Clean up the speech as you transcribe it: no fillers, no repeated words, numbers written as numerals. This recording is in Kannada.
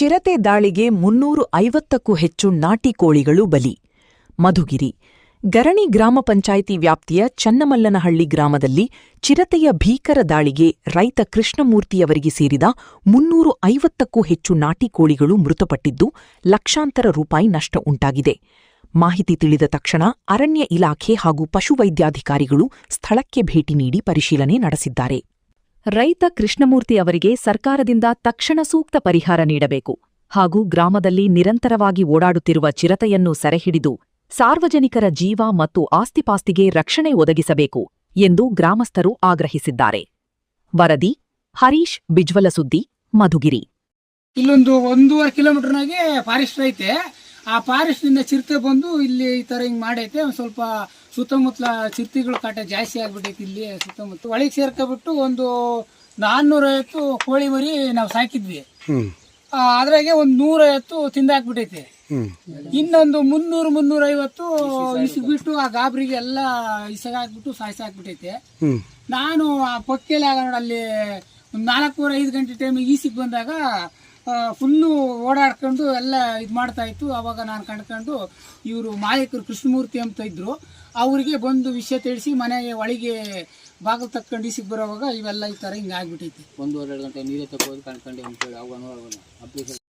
ಚಿರತೆ ದಾಳಿಗೆ 350ಕ್ಕೂ ಹೆಚ್ಚು ನಾಟಿ ಕೋಳಿಗಳು ಬಲಿ. ಮಧುಗಿರಿ ಗರಣಿ ಗ್ರಾಮ ಪಂಚಾಯಿತಿ ವ್ಯಾಪ್ತಿಯ ಚನ್ನಮಲ್ಲನಹಳ್ಳಿ ಗ್ರಾಮದಲ್ಲಿ ಚಿರತೆಯ ಭೀಕರ ದಾಳಿಗೆ ರೈತ ಕೃಷ್ಣಮೂರ್ತಿಯವರಿಗೆ ಸೇರಿದ 350ಕ್ಕೂ ಹೆಚ್ಚು ನಾಟಿ ಕೋಳಿಗಳು ಮೃತಪಟ್ಟಿದ್ದು, ಲಕ್ಷಾಂತರ ರೂಪಾಯಿ ನಷ್ಟ ಉಂಟಾಗಿದೆ. ಮಾಹಿತಿ ತಿಳಿದ ತಕ್ಷಣ ಅರಣ್ಯ ಇಲಾಖೆ ಹಾಗೂ ಪಶುವೈದ್ಯಾಧಿಕಾರಿಗಳು ಸ್ಥಳಕ್ಕೆ ಭೇಟಿ ನೀಡಿ ಪರಿಶೀಲನೆ ನಡೆಸಿದ್ದಾರೆ. ರೈತ ಕೃಷ್ಣಮೂರ್ತಿ ಅವರಿಗೆ ಸರ್ಕಾರದಿಂದ ತಕ್ಷಣ ಸೂಕ್ತ ಪರಿಹಾರ ನೀಡಬೇಕು ಹಾಗೂ ಗ್ರಾಮದಲ್ಲಿ ನಿರಂತರವಾಗಿ ಓಡಾಡುತ್ತಿರುವ ಚಿರತೆಯನ್ನು ಸೆರೆಹಿಡಿದು ಸಾರ್ವಜನಿಕರ ಜೀವ ಮತ್ತು ಆಸ್ತಿಪಾಸ್ತಿಗೆ ರಕ್ಷಣೆ ಒದಗಿಸಬೇಕು ಎಂದು ಗ್ರಾಮಸ್ಥರು ಆಗ್ರಹಿಸಿದ್ದಾರೆ. ವರದಿ ಹರೀಶ್ ಬಿಜ್ವಲ ಸುದ್ದಿ, ಮಧುಗಿರಿ. ಇಲ್ಲೊಂದು 1.5 ಕಿಲೋಮೀಟರ್ನಾಗೆ ಫಾರೆಸ್ಟ್ ಐತೆ. ಆ ಫಾರೆಸ್ಟ್ ನಿಂದ ಚಿರತೆ ಬಂದು ಇಲ್ಲಿ ಈ ತರ ಹಿಂಗ್ ಮಾಡೈತೆ. ಒಂದ್ ಸ್ವಲ್ಪ ಸುತ್ತಮುತ್ತಲ ಚಿರತೆಗಳ ಕಾಟ ಜಾಸ್ತಿ ಆಗ್ಬಿಟ್ಟೈತಿ. ಇಲ್ಲಿ ಸುತ್ತಮುತ್ತ ಒಳಗೆ ಸೇರ್ಕೊಬಿಟ್ಟು ಒಂದು 450 ಕೋಳಿ ಮರಿ ನಾವು ಸಾಕಿದ್ವಿ. ಅದ್ರಾಗೆ ಒಂದು 150 ತಿಂದಾಕ್ಬಿಟ್ಟೈತೆ. ಇನ್ನೊಂದು 300-350 ಇಸ್ಬಿಟ್ಟು ಆ ಗಾಬರಿಗೆ ಎಲ್ಲ ಇಸಗಾಕ್ಬಿಟ್ಟು ಸಾಯಿಸಾಕ್ಬಿಟ್ಟೈತೆ. ನಾನು ಆ ಪಕ್ಕೆಲೆ ಅಲ್ಲಿ 4-5 ಗಂಟೆ ಟೈಮಿಗೆ ಈಸಿಗೆ ಬಂದಾಗ ಫುಲ್ಲು ಓಡಾಡ್ಕೊಂಡು ಎಲ್ಲ ಇದು ಮಾಡ್ತಾ ಇತ್ತು. ಅವಾಗ ನಾನು ಕಂಡ್ಕೊಂಡು ಇವರು ಮಾಲೀಕರು ಕೃಷ್ಣಮೂರ್ತಿ ಅಂತ ಇದ್ರು, ಅವರಿಗೆ ಬಂದು ವಿಷಯ ತಿಳಿಸಿ ಮನೆಗೆ ಒಳಗೆ ಬಾಗಿಲು ತಕ್ಕೊಂಡು ಈಸಿಗೆ ಬರೋವಾಗ ಇವೆಲ್ಲ ಈ ಥರ ಹಿಂಗೆ ಆಗ್ಬಿಟ್ಟೈತಿ. 1-2 ಗಂಟೆ ನೀರೇ ತಗೋದು ಕಂಡ್ಕೊಂಡು ಅಂತೇಳಿ ಅವಾಗ